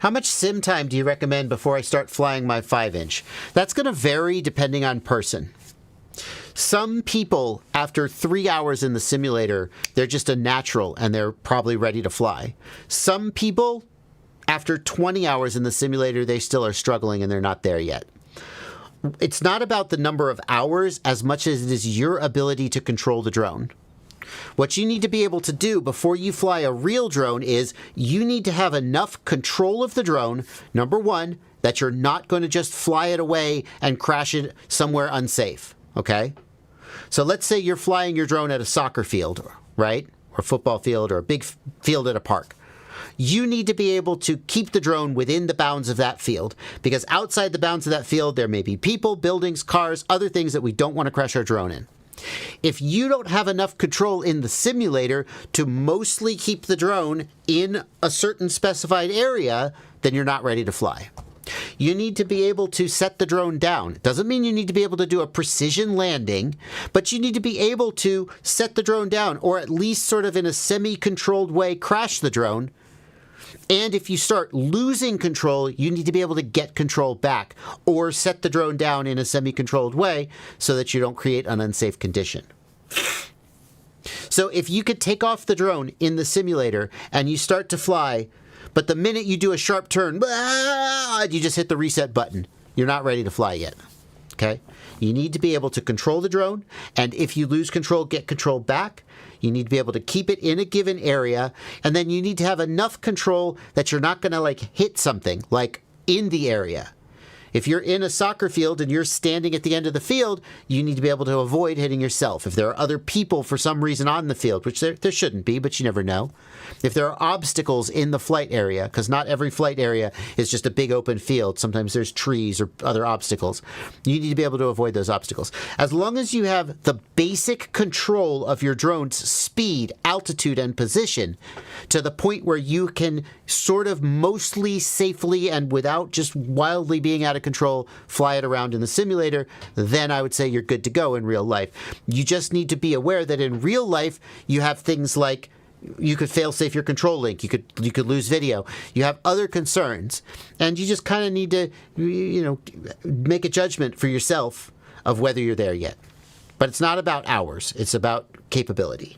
How much sim time do you recommend before I start flying my 5-inch? That's going to vary depending on person. Some people, after 3 hours in the simulator, they're just a natural and they're probably ready to fly. Some people, after 20 hours in the simulator, they still are struggling and they're not there yet. It's not about the number of hours as much as it is your ability to control the drone. What you need to be able to do before you fly a real drone is you need to have enough control of the drone, number one, that you're not going to just fly it away and crash it somewhere unsafe, okay? So let's say you're flying your drone at a soccer field, right? Or a football field or a big field at a park. You need to be able to keep the drone within the bounds of that field, because outside the bounds of that field, there may be people, buildings, cars, other things that we don't want to crash our drone in. If you don't have enough control in the simulator to mostly keep the drone in a certain specified area, then you're not ready to fly. You need to be able to set the drone down. It doesn't mean you need to be able to do a precision landing, but you need to be able to set the drone down, or at least sort of in a semi-controlled way crash the drone. And if you start losing control, you need to be able to get control back or set the drone down in a semi-controlled way so that you don't create an unsafe condition. So if you could take off the drone in the simulator and you start to fly, but the minute you do a sharp turn, you just hit the reset button, you're not ready to fly yet. Okay? You need to be able to control the drone, and if you lose control, get control back. You need to be able to keep it in a given area, and then you need to have enough control that you're not going to like hit something like in the area. If you're in a soccer field and you're standing at the end of the field, you need to be able to avoid hitting yourself. If there are other people for some reason on the field, which there shouldn't be, but you never know. If there are obstacles in the flight area, because not every flight area is just a big open field. Sometimes there's trees or other obstacles. You need to be able to avoid those obstacles. As long as you have the basic control of your drone's speed, altitude, and position to the point where you can sort of mostly safely and without just wildly being out of control, fly it around in the simulator, then I would say you're good to go in real life. You just need to be aware that in real life, you have things like you could fail-safe your control link, you could lose video, you have other concerns, and you just kind of need to, make a judgment for yourself of whether you're there yet. But it's not about hours, it's about capability.